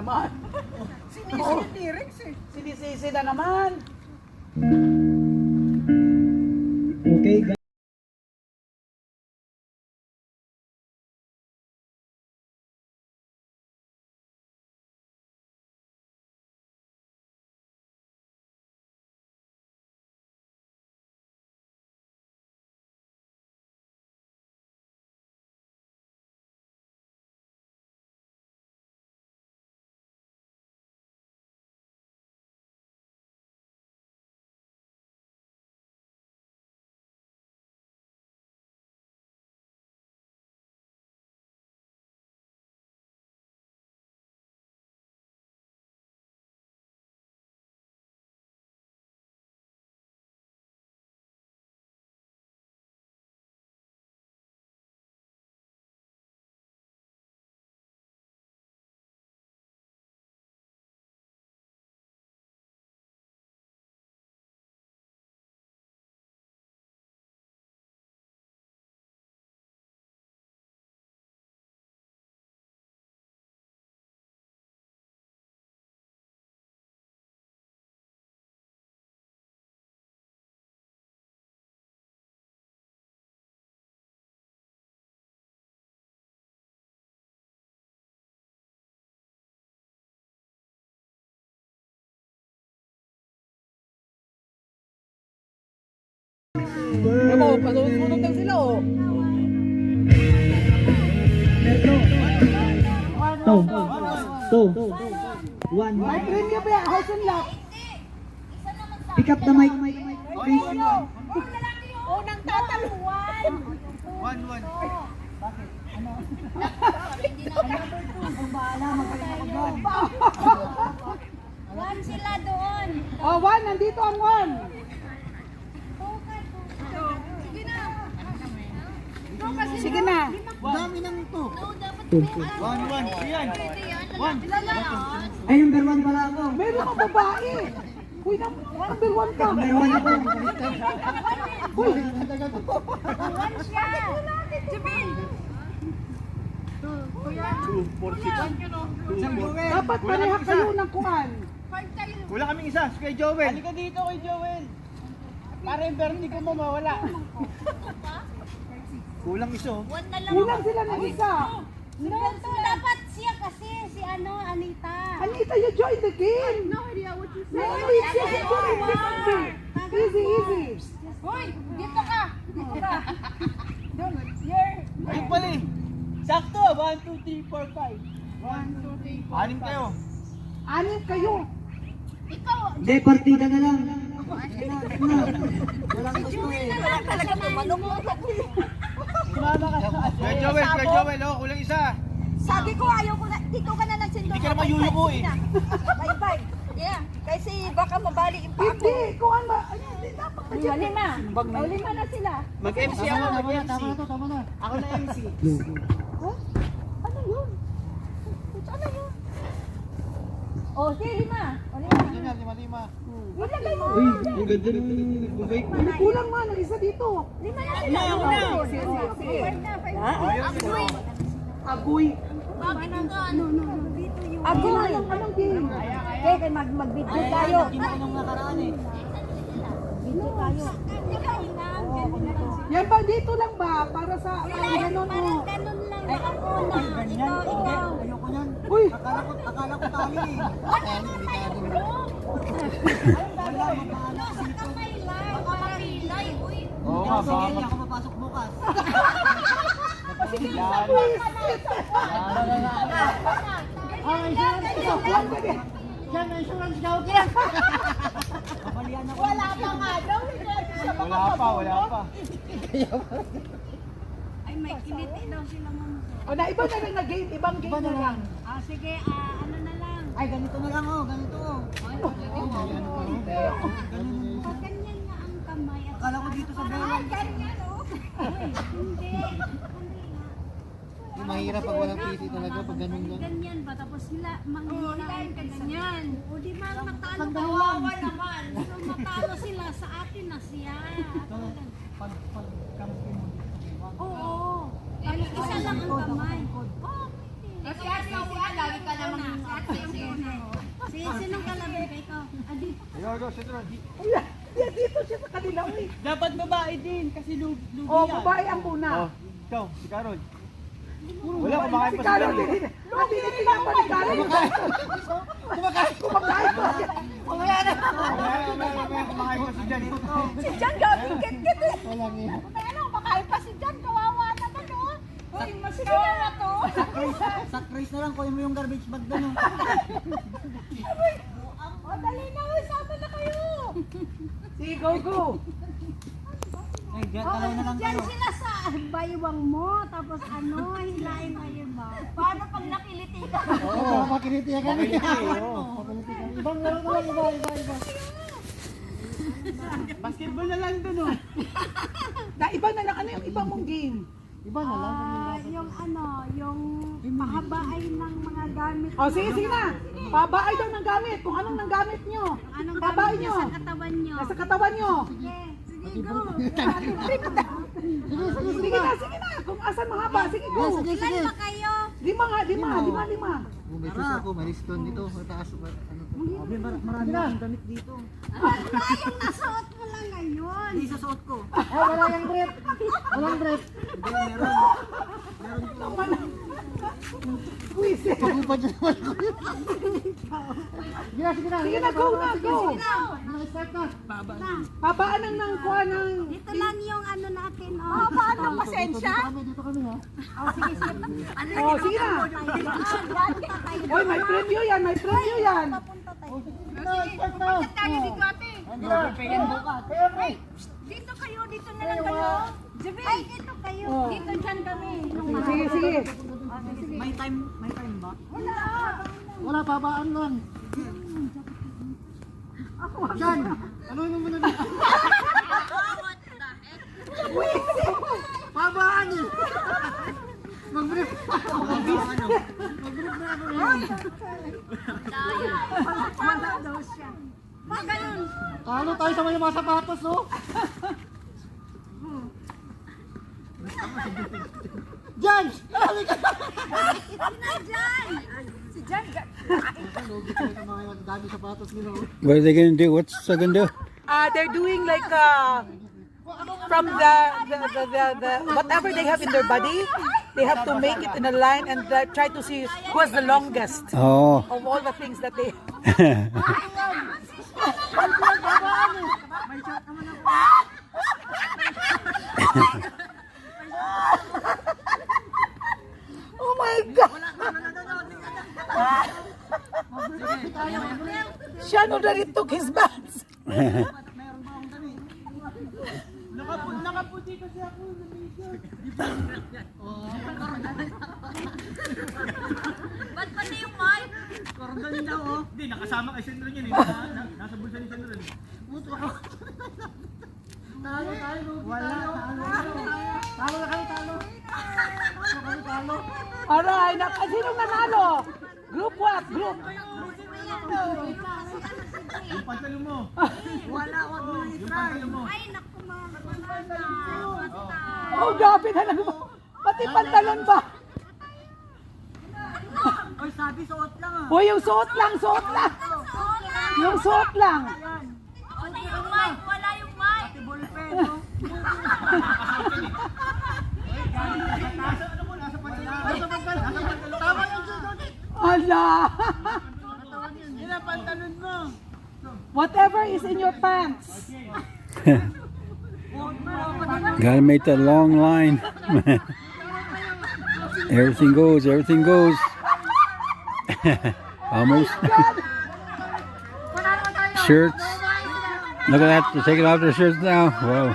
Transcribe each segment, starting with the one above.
naman. Sinisi yung T-Rex eh. Sinisisi na naman. Okay, guys. Ano, pasunod lang sila oh. Two. One. May green ka ba? House and lock. Pick up the mic. Unang tataluan. One. One sila doon. Oh, one. Nandito ang one. Sige na. Dami ng ito. One. Yan. One. Ay, number one pala ako. Meron kang babae. Uy, number one ka. Number one ako. Uy, One siya. Jimin. dapat pareha kayo ng kuhan. Wala kaming isa. Si Kuya Joel. Halika dito kay Joel. Para yung Bernie ko mawala. Kulang isa. One na lang. Kulang sila ng isa. Ito dapat siya kasi si Anita. Anita, you join the game. No idea what you No, it's easy. Easy. Hoy, dito ka. You're Ayun pala eh. Sakto, 1, 2, 3, 4, 5. 1, 2, 3, 4. Anim kayo. Anim kayo. ikaw. Hindi, partida na lang. Wala talaga tumanong mo. Sumama ka sa Kuya Joel. Oh, kulang isa. Sabi ko ayaw ko na. Dito ka na nagsindong. Hindi ka naman yuyuko eh. Bye-bye. Yeah. Kasi baka mabali yung pako. Hindi, kuhan ba? Hindi, dapat na dyan. Lima. Lima na sila. Mag-MC ako. Mag-MC. Tama na. Ako na MC. Ano yun? Ano yun? Oh, si lima. O, lima. Lima. Ilagay mo. Uy, ang ganda ng bubay. Kulang man, ang isa dito. Lima na sila. Sige. Agoy. Bakit ang ano? Dito yung... Agoy. Anong game? Kaya mag-video tayo. Anong nakaraan eh. Video tayo. Yan ba, dito lang ba? Para sa ganon mo. Ganun lang. Ay, ako na. Ikaw. Ayoko yan. Uy, Akala ko tali eh. Wala, kamay lang. Kapilay. Uy. Oo nga, Sige, baka hindi ako mapasok bukas. Wala pa nga daw. Wala pa. Ay, may kiliti daw sila mama. o na iba na lang na game, ibang game na lang. Ah, sige, ano na lang. Ay, ganito na lang oh, ganito oh. Pag ganyan na ang kamay. At Akala ko dito sa bola. Ay, ganyan oh. Uy, hindi. Mahirap pag walang PC talaga pag ganun lang. Ganyan ba? Tapos sila, manghihilain ka ganyan. O di ba, matalo kawawa naman. So, matalo sila sa atin na siya. Oo. Ano, isa lang ang kamay. Oo, pwede. Kasi lagi ka naman. go, Citron. Dito siya sa kanila. Dapat babae din kasi lugi yan. Babae ang muna. Oh, ikaw, si Carol. Wala, kumakain pa si Carol, Carol. hindi nila pa ni Carol. Kumakain pa siya. Mamaya, kumakain pa si Jan. Si Jan, gawin kit-kit eh. Wala niya. Ano, makain pa si Jan, kawawa naman oh. Uy, mas kawawa to. Sa Chris na lang, kunin mo yung garbage bag doon. O, dali na, uy, sama na kayo. Sige, go. Ay, dalaw na lang Diyan kayo. sila sa baywang mo, tapos ano, hilahin mo yung ba? Paano pag nakiliti ka? Oo, makinitiya kami. Ibang laro na lang, iba. Basketball na lang dun, oh. Iba na lang. Ano yung iba mong game? Iba na lang. Yung ano, yung pahabaay ng mga gamit. Oh, sige na. Pabaay daw ng gamit. Kung anong nang gamit nyo. Anong Pabaay gamit nyo. niya sa katawan nyo? Nasa katawan nyo. Sige, go. Sige na. Kung asan mahaba, sige go. Ilan ba kayo? Lima. May ako, may liston dito. Mataas pa. Marami na ang damit dito. Wala yung nasuot mo lang ngayon. Hindi sa suot ko. Wala yung drip. Walang drip. Hindi, meron. Wisit. Pagupad niya naman ko. Sige na, go na. Start na. Babaan ng kuha ng... Dito lang yung ano natin. Oh, paano pasensya? Dito kami ha. Oh, sige. Ano Oh, sige na. Oy, may premyo yan. Papunta tayo. Start na. Tayo dito ate. Hindi na. Pwede bukas. Dito kayo, dito na lang kayo. Ay, dito kayo. Dito dyan kami. Sige. May time ba? Wala. Wala, babaan lang. Diyan. Ano yung muna dito? Babaan eh. Mag-brief. Mag-brief na ako ngayon. Wala daw siya. Mga ganun. Talo tayo sa mga sapatos, oh. Diyan! Si Jan. Dami sapatos nila, oh. What are they going to do? What's they going to do? They're doing like from the whatever they have in their body, they have to make it in a line and try to see who has the longest Oh. of all the things that they. Oh my God! Sean already took his bath. Nakaputi kasi ako na Ba't pati yung mic? Karanggalin daw, oh. Hindi, nakasama kay Sandro yan eh. Nasa bulsa ni Sandro. Puto ako. Talo, wala. Talo na kami, talo. Alright, sinong nanalo? Group what? Group? Yung pantalon mo. Wala, wag mo na Yung pantalon mo. Ay, naku mga basta. Oh, gabi na lang. Pati pantalon ba? Oy, sabi, suot lang, ah. Hoy, yung suot lang. Yung suot lang. Wala yung mic, wala yung mic. Pati ballpen, oh. Tama yung suot. Ala. Ilang pantalon mo? Whatever is in your pants. Gotta make that long line. Everything goes. Almost. Shirts. Look at that. They're taking off their shirts now. Whoa.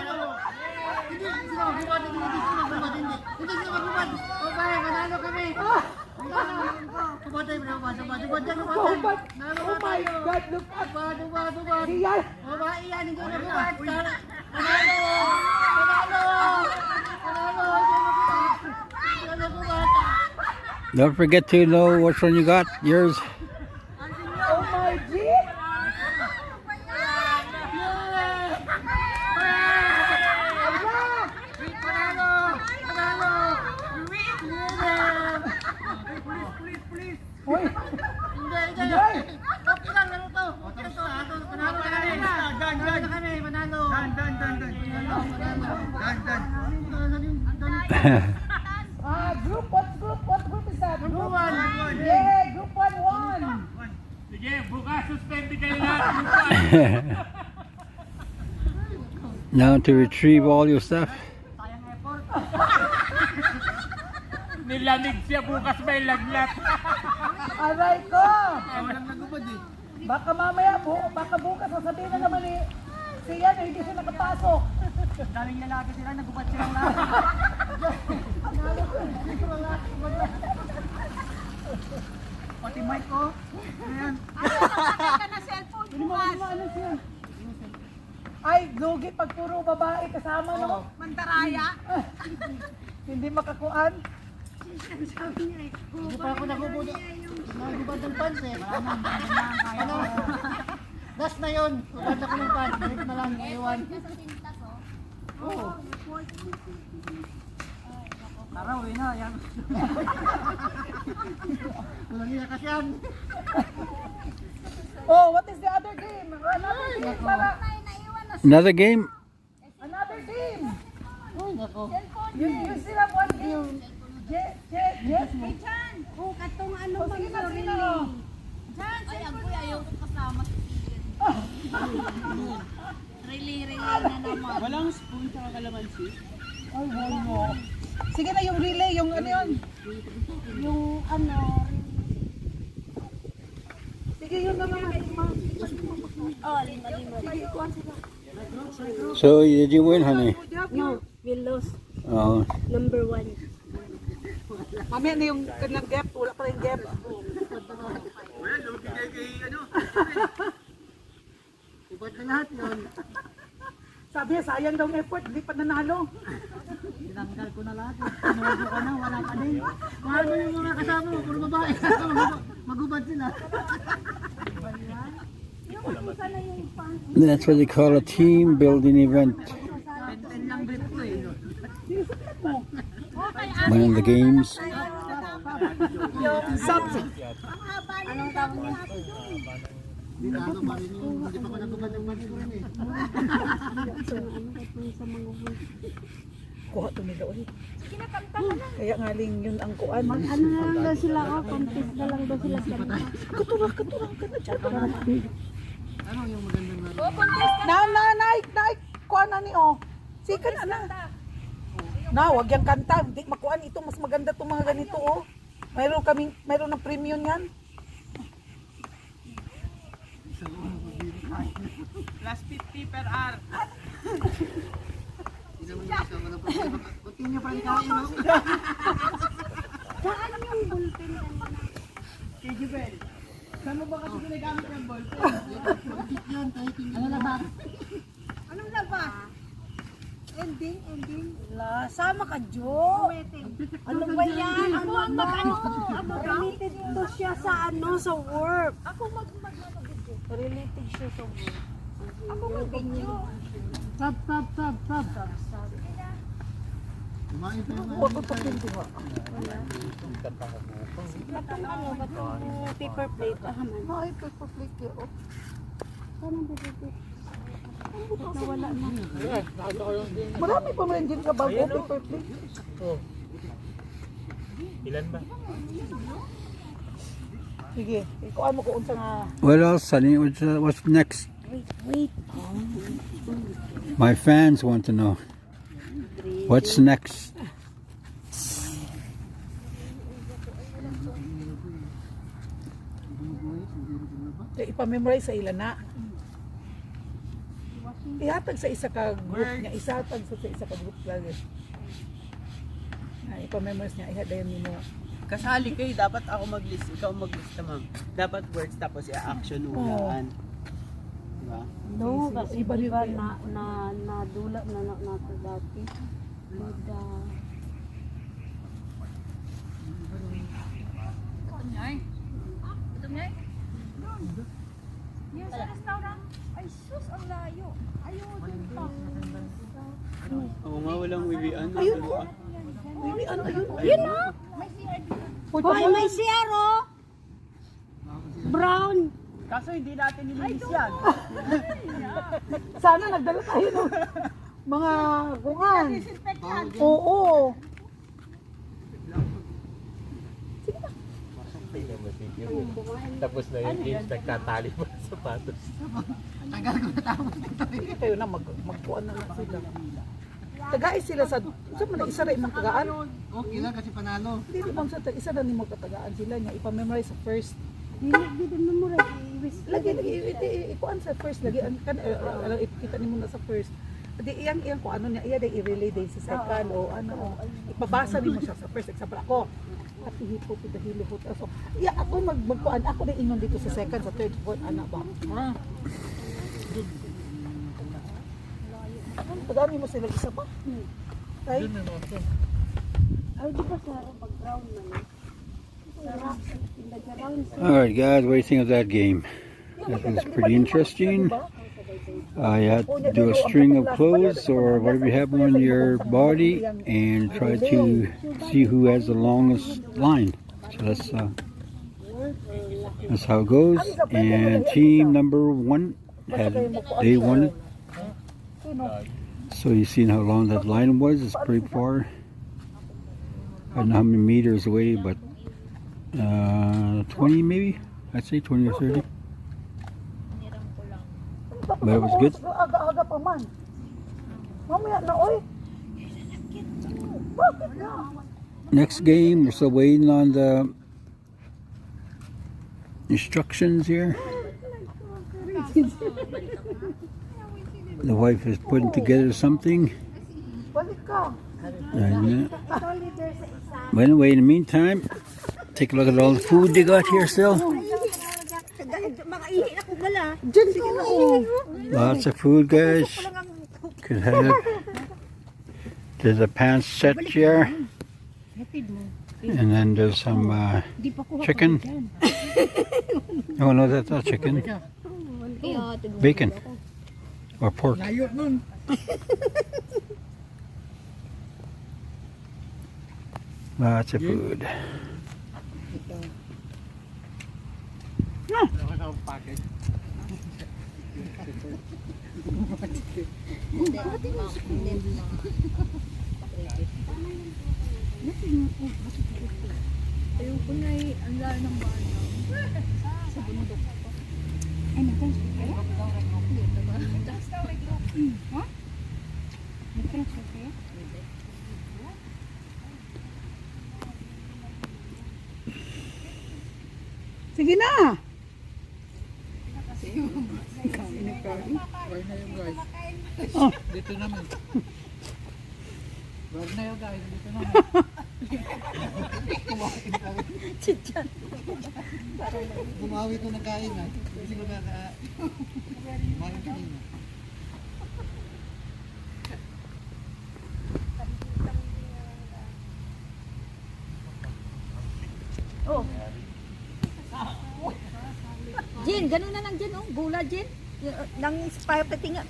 Oh my God, look at Iyan. Don't forget to know which one you got. Yours. Oh my G. Hoy. Group, what group is that? Group 1. Yeah, group 1 won. Sige, bukas suspende kayo lahat. Now to retrieve all your stuff. Nilamig siya, bukas may laglat. Aray ko. Walang nagubad eh. Baka mamaya, baka bukas sasabihin na naman eh. Siya na hindi siya nakapasok. Daming lalaki sila, nagubad silang lahat. Pati mic ko. Ayan. Ka na cellphone bukas. Ay, lugi pag puro babae kasama, no? Mandaraya. Hindi makakuan. Hindi pa ako nagubad. Nagubad ng pants eh. Ano? Das na yun. Ubad ako ng pants. Break na lang. Iwan. Oo. Tara, uwi na. Yan. Walang iyakas yan. Oh, what is the other game? Another game para. Another game? Another game. Uy, nako. You still have one game. Yes. Diyan. Oh, katong ano Oh, sige na, sige na. Diyan, ay, agoy, ayaw ko kasama si Ian. Relay na naman. Walang spoon sa kalamansi. Ay, wala. Sige na yung relay, yung ano yun. Yung ano, Sige yun na naman. lima. So did you win, honey? No, we lost. Oh, Number 1. Mamaya na yung kanang gap, wala pa rin gap. Wala, lugi kayo kay ano. Ubad na lahat yun. Sabi niya, sayang daw ang effort, hindi pa nanalo. Tinanggal ko na lahat. Tinuwado ka na, wala ka din. Paano yung mga kasama mo? Puro babae. Magubad sila. that's what they call a team building event. Ten lang grip ko eh. Winning the games. Anong tawag niya? Hindi na ako pa rin yung hindi pa ko nagubad ng pants ko rin eh. Kuha tumila ulit. Kaya nga ling yun ang kuan. Ano na lang daw sila, contest na lang daw sila. Katurang ka na dyan. Ano yung magandang laro? Naik, kuha na ni oh. Sika na. Wag yung kanta, hindi makuan ito, mas maganda itong mga ganito oh. Mayroon ng premium yan. Plus 50 per hour. Hindi naman yung isama ng problema. Continue pa rin kain, no? Saan yung bullpen? Kay Jubel. Saan mo ba kasi ginagamit yung ballpen? Yan, kahit hindi. Ano na ba? Anong labas? Ending. Sama ka, Jo. Ano ba yan? Ano ang ano? Related to siya sa sa work. Ako mag-video. Related siya sa work. Ako mag-video. Sab. Kumain pa yung Huwag ko pagpintuha. Batong paper plate. Ay, paper plate yun. Oh. Saan ang paper plate? Nawala na. Marami pa rin din ka bago paper plate. Ilan ba? Sige, ikuan mo kung unsa nga. What else, honey? What's next? Wait. My fans want to know. What's next? Ipamemorize sa ilan na. Ihatag sa isa ka group niya, isatag sa isa ka group lagi. Ipamemorize niya, ihadayon mo. Kasali kayo, dapat ako mag-list, ikaw mag-lista, ma'am. Dapat words tapos i-action ulaan. Diba? No, Sige, kasi iba diba rin nadula na nato dati. Yes, sa restaurant. Ay, sus, ang layo. Ayaw din pa. Oo nga, walang wiwian. Ayun po. Ayun. Yun na. Hoy, may CR, oh. Brown. Kaso hindi natin nilinis yan. Sana nagdala tayo ng mga kungan. Oo. Tingnan mo, tingnan mo. Tapos na yung games, nagtatali pa sa sapatos. Tagal ko natapos dito. Kayo na magkuhan na sila. Tagaay sila sa man isa ra imong tagaan. Okay lang kasi panalo. Dili bang sa isa ra nimo katagaan sila niya ipa-memorize sa first. Hindi din mo ra Lagi ikuan sa first lagi kan kita nimo na sa first. Di iyang ko ano niya iya day i-relay day sa second o ano ipabasa nimo siya sa first example ako. At hipo to the hilihot. So, iya ako magkuan ako din ingon dito sa second sa third fourth ana ba. Pagani mo sila isa pa. Tay. Ay, di ba sa pag-ground man? Alright guys, what do you think of that game? That was pretty interesting. You had to do a string of clothes or whatever you have on your body and try to see who has the longest line. So that's how it goes. And team number 1 they won it. So you seen how long that line was? It's pretty far. I don't know how many meters away, but 20 maybe. I'd say 20 or 30. But it was good. Aga-aga pa man. Mamaya na oy. Bakit na? Next game, we're still waiting on the instructions here. The wife is putting together something. Balik ka. But anyway, in the meantime, take a look at all the food they got here still. Makaihi ako bala. Diyan sige na oh. Lots of food, guys. Could have. There's a pan set here. And then there's some chicken. Oh no, that's not chicken. Bacon. Or pork. Lots of food. Sige na. Dito naman. Wag na yun guys, dito naman. Bumawi ito ng kain ha. Hindi ko kumain kanina. Jin, ganun na lang Jin, oh. Gula Jin. Nang inspire pati nga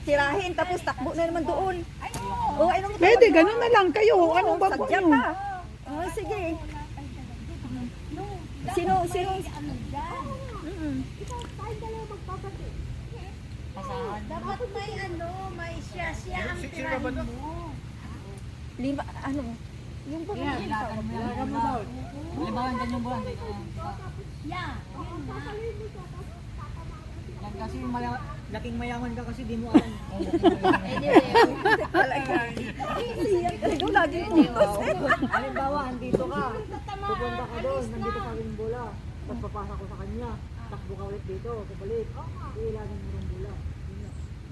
tirahin tapos takbo na naman doon. Oh, ay nung Pwede, ganun na lang kayo. Anong ba sadya nyo? pa. Oh, sige. Sino? Dapat may may siya ang tirahin mo. Lima, ano? Yung ba? Yeah. Kasi laking mayaman ka kasi di mo alam. Ikaw lagi pumas. Halimbawa, andito ka. Pupunta ka doon, nandito pa rin bola. Tapos papasa ko sa kanya. Takbo ka ulit dito, pabalik. Iilanin mo rin bola.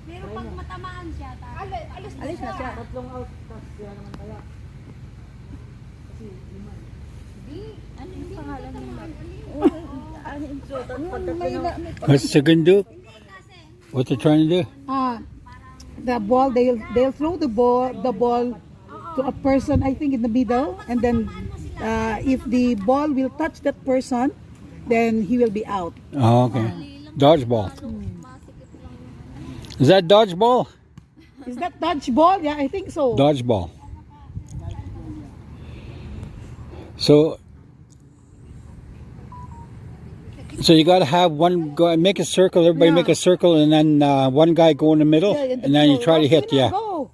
Pero pag matamaan siya, Alis na siya. Tatlong out, tapos kaya naman kaya. Kasi lima. Ano yung pangalan niya? What's the gun do? What they're trying to do? The ball they'll throw the ball to a person I think in the middle and then if the ball will touch that person then he will be out. Oh, okay. Dodgeball. Is that dodgeball? Is that dodgeball? Yeah, I think so. Dodgeball. So you gotta have one guy make a circle. Everybody make a circle, and then one guy go in the middle, Yeah, and then you try to hit. Yeah. Go.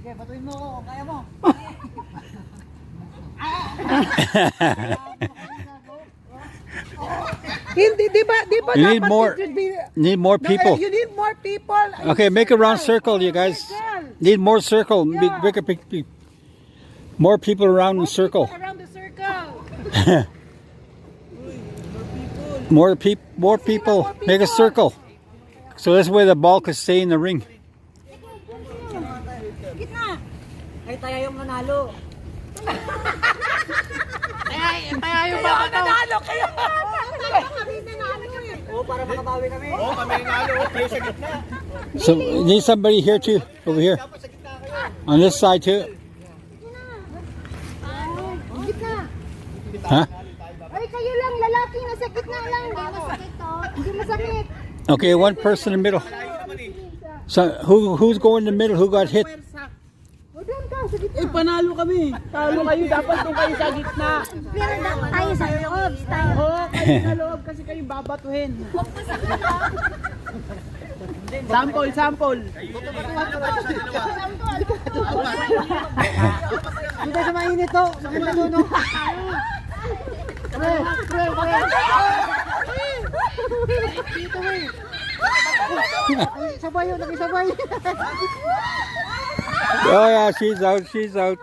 Sige, batuin mo ko, kaya mo. Hindi, di ba You need dapat more. it should be, Need more people. you need more people. Okay, make a round circle, you guys. Need more circle. More people around the circle. Around the circle. More people. Make a circle. So this way the ball can stay in the ring. Gitna. Ay, tayo yung nanalo. Kaya yung mga nanalo kayo. Oo, para makabawi kami. Oo, kami nalo. Kayo sa gitna. So need somebody here too. Over here. On this side too. Gitna. Huh? Ay, kayo lang, lalaki, nasa gitna lang. Hindi masakit to. Hindi masakit. Okay, one person in the middle. So who's going in the middle? Who got hit? O, doon ka, sa gitna. Eh, panalo kami. Talo kayo, dapat doon kayo sa gitna. Pero dapat tayo sa loob. Tayo. Oo, kayo sa loob kasi kayo babatuhin. Sample. Dito sa mainit to. Maganda doon, no? Pre. Dito, pre. Sabay yun, nakisabay. Oh yeah, she's out.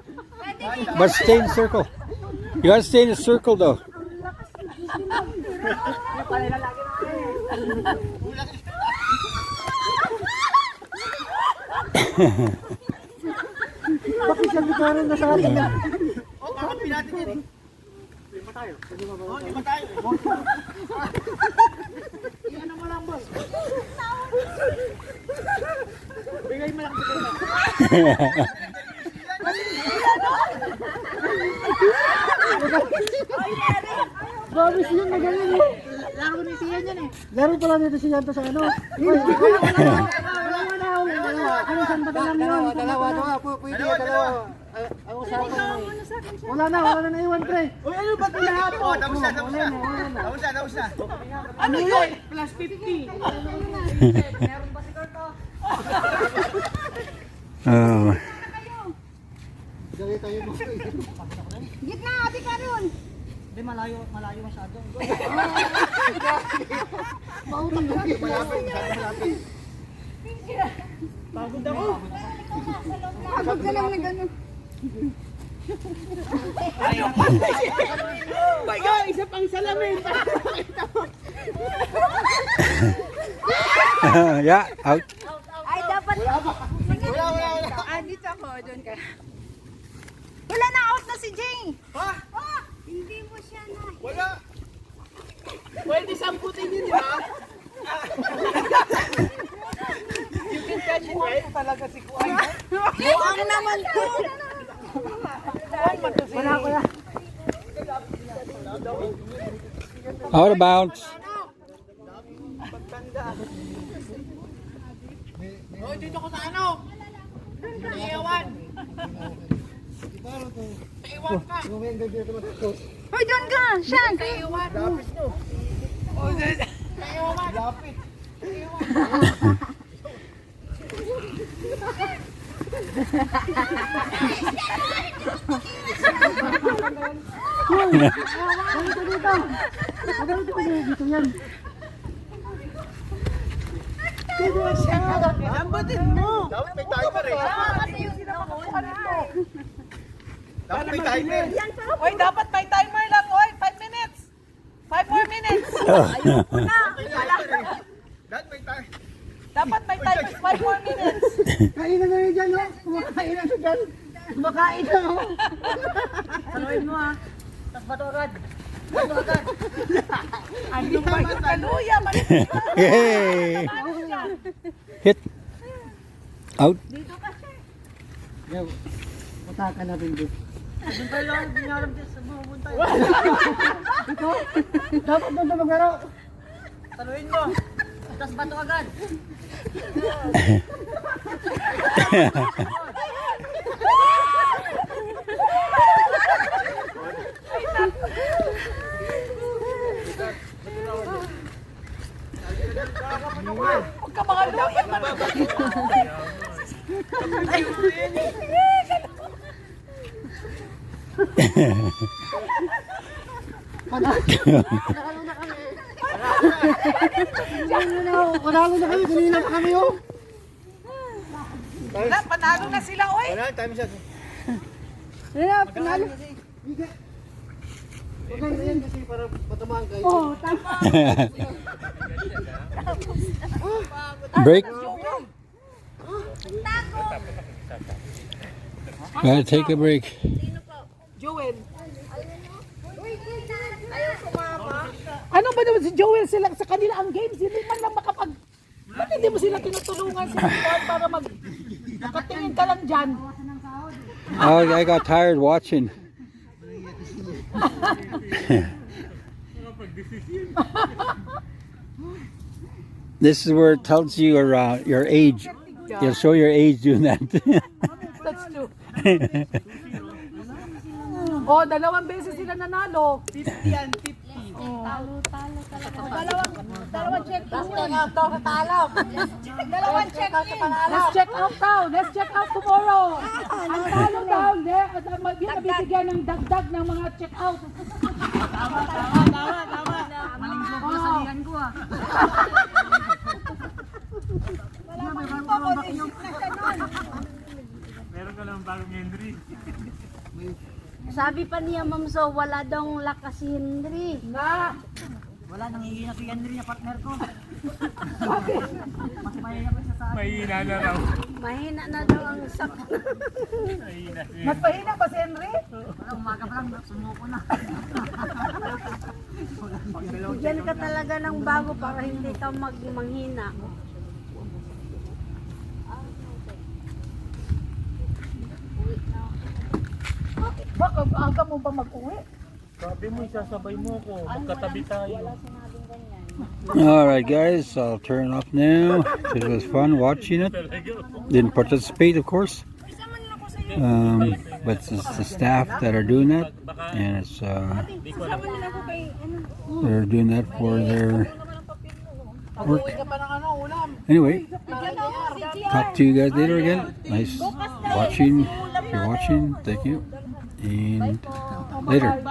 But stay in the circle. You gotta stay in the circle though. Bakit siya bitaran na sa atin? Oh, bakit pinatin yan eh? Lima tayo. Oh, lima tayo. Ano mo lang, boss? Bigay mo lang. Grabe siya, magaling eh. Laro ni Siya yan eh. Laro pala nito si Yanto sa ano. Dalawa. Pwede yan, dalawa. Ang usapan mo eh. Wala na naiwan, pre. Uy, ano ba ito lahat? Oh, tapos na. Ano yun? Plus 50. Oh. Dali tayo mo. Gitna, ati ka ron. Hindi, malayo masyado. Pagod ako. Pagod ka lang na gano'n. My God, isa pang salamin. Yeah, out. Ay, dapat. Ah, dito ako, doon ka. Wala na, out na si Jing. Ha? Hindi mo siya na. Wala. Pwede samputin yun, di ba? You can catch it, right? Talaga si Kuan. Buang naman to. Out of bounds. Oh, dito ko sa ano? Iiwan. Iiwan ka. Hoy, doon ka. Siya. Iiwan. Lapis nyo. Oh, iiwan. Lapit. Dito yan. Lambatin mo. Dapat may timer eh. Dapat may timer. Oy, dapat may timer lang. Oy, 5 minutes. 5 more minutes. Dapat may timer. Dapat may timer. 5 more minutes. Kain na ngayon dyan, no? Kumakain na siya dyan. Kumakain na, no? Saluhin mo ha. Tapos bato agad. Ano ba yung kaluya? Yay! Hit. Out. Punta ka na rin dito. Dapat doon na maglaro. Saluhin mo. Tapos bato agad. Huwag ka mga luya. Panalo na kami, kanina pa kami oh. Wala, panalo na sila, oy. Wala, time shot. Panalo. Huwag lang yan kasi para patamaan kayo. Oh, tama. Break. Gotta take a break. Joel. Ano ba naman si Joel sila sa kanila ang games? Hindi man lang makapag... Ba't hindi mo sila tinutulungan sa para mag... Nakatingin ka lang dyan. Oh, I got tired watching. This is where it tells you your age. It'll show your age doing that. That's true. Oh, dalawang beses sila nanalo. 50 and 50. Dalawang check in. Dalawang check in. Let's check out daw. Let's check out tomorrow. Ang talo daw, mabibigyan ng dagdag ng mga check out. Tama. Malinggo ko sa liyan ko ah. Meron ka lang bagong Henry. Sabi pa niya, Ma'am So, wala daw lakas si Henry. Na. Wala, nangihina si Henry na partner ko. Mahina na raw. Mahina na daw ang sak. Mahina siya. Mas pahina ba si Henry? Umaga pa lang, sumuko na. Bigyan ka talaga ng bago para hindi ka manghina. Baka aga mo ba mag-uwi? Sabi mo, isasabay mo ako. Magkatabi tayo. Alright guys, I'll turn off now. It was fun watching it. Didn't participate of course. But it's the staff that are doing that. And it's they're doing that for their work. Anyway, talk to you guys later again. Nice watching. If you're watching, thank you. And later.